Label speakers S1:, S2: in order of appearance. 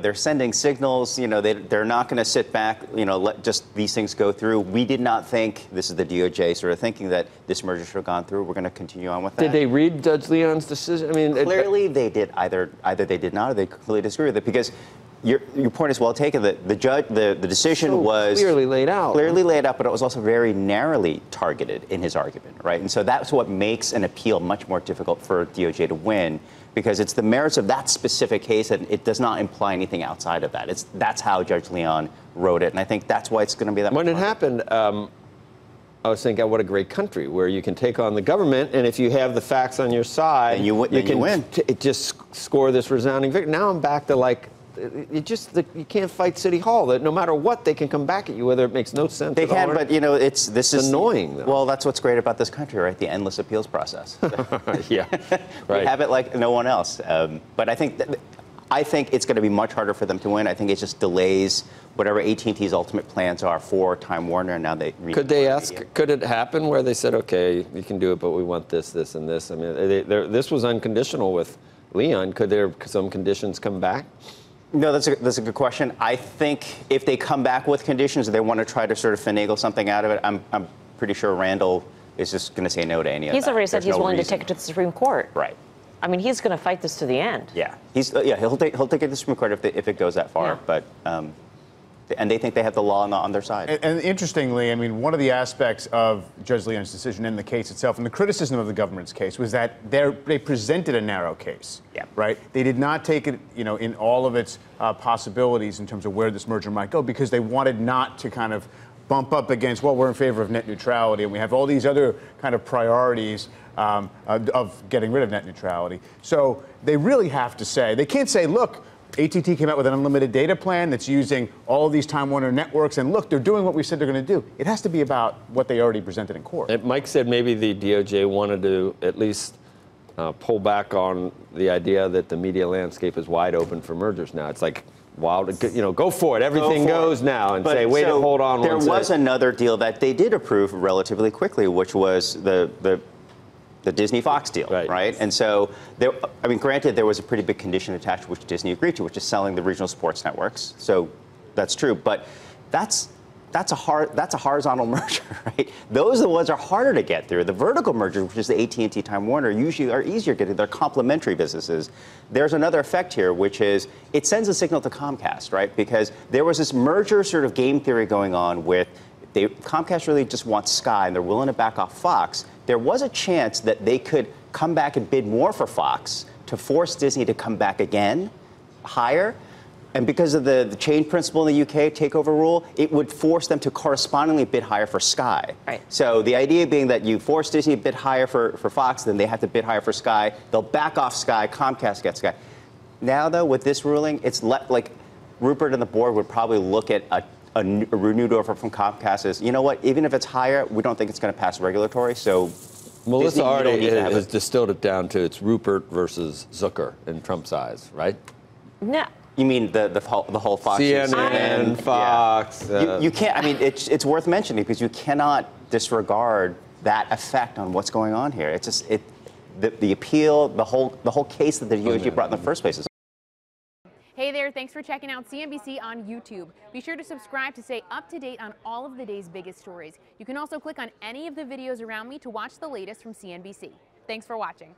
S1: They're sending signals, they're not going to sit back, let just these things go through. We did not think, this is the DOJ sort of thinking, that this merger should have gone through. We're going to continue on with that.
S2: Did they read Judge Leon's decision? I mean,
S1: clearly they did. Either they did not, or they completely disagree with it, because your point is well taken. That the decision
S2: so
S1: was
S2: clearly laid out.
S1: Clearly laid out, but it was also very narrowly targeted in his argument, right? And so that's what makes an appeal much more difficult for DOJ to win, because it's the merits of that specific case, and it does not imply anything outside of that. That's how Judge Leon wrote it, and I think that's why it's going to be that.
S2: When it happened, I was thinking, what a great country where you can take on the government, and if you have the facts on your side,
S1: and you can win.
S2: Just score this resounding victory. Now I'm back to you can't fight City Hall. That no matter what, they can come back at you, whether it makes no sense.
S1: They can, but this is
S2: annoying. Though.
S1: Well, that's what's great about this country, right? The endless appeals process.
S2: Yeah,
S1: we have it like no one else. But I think it's going to be much harder for them to win. I think it just delays whatever AT&T's ultimate plans are for Time Warner. And now
S2: could they ask? Could it happen where they said, "Okay, you can do it, but we want this, this, and this"? I mean, this was unconditional with Leon. Could some conditions come back?
S1: No, that's a good question. I think if they come back with conditions, they want to try to sort of finagle something out of it. I'm pretty sure Randall is just going to say no to any of that.
S3: He's already said he's willing to take it to the Supreme Court.
S1: Right.
S3: I mean, he's going to fight this to the end.
S1: Yeah. He'll take it to the Supreme Court if it goes that far. Yeah. But and they think they have the law on their side.
S4: And interestingly, I mean, one of the aspects of Judge Leon's decision in the case itself, and the criticism of the government's case, was that they presented a narrow case.
S1: Yeah.
S4: Right? They did not take it, in all of its possibilities in terms of where this merger might go, because they wanted not to kind of bump up against, well, we're in favor of net neutrality, and we have all these other kind of priorities of getting rid of net neutrality. So they really have to say, they can't say, look, AT&T came out with an unlimited data plan that's using all of these Time Warner networks, and look, they're doing what we said they're going to do. It has to be about what they already presented in court.
S2: And Mike said maybe the DOJ wanted to at least pull back on the idea that the media landscape is wide open for mergers now. It's like, wow, go for it. Everything goes now, and say, wait, hold on.
S1: There was another deal that they did approve relatively quickly, which was the Disney Fox deal, right? And so, granted, there was a pretty big condition attached, which Disney agreed to, which is selling the regional sports networks. So that's true, but that's a horizontal merger, right? Those are the ones that are harder to get through. The vertical merger, which is the AT&T-Time Warner, usually are easier getting. They're complementary businesses. There's another effect here, which is it sends a signal to Comcast, right? Because there was this merger sort of game theory going on with Comcast really just wants Sky, and they're willing to back off Fox. There was a chance that they could come back and bid more for Fox to force Disney to come back again, higher. And because of the chain principle in the UK takeover rule, it would force them to correspondingly bid higher for Sky.
S3: Right.
S1: So the idea being that you force Disney to bid higher for Fox, then they have to bid higher for Sky. They'll back off Sky, Comcast gets Sky. Now, though, with this ruling, it's like Rupert and the board would probably look at a renewed offer from Comcast is, you know what, even if it's higher, we don't think it's going to pass regulatory, so
S2: Melissa
S1: Disney,
S2: already has distilled it down to it's Rupert versus Zucker in Trump's eyes, right?
S3: No.
S1: You mean the whole Fox?
S2: CNN, Fox.
S1: Yeah. You can't, I mean, it's worth mentioning because you cannot disregard that effect on what's going on here. It's just, the appeal, the whole case that the DOJ brought in the first place is.
S5: Hey there, thanks for checking out CNBC on YouTube. Be sure to subscribe to stay up to date on all of the day's biggest stories. You can also click on any of the videos around me to watch the latest from CNBC. Thanks for watching.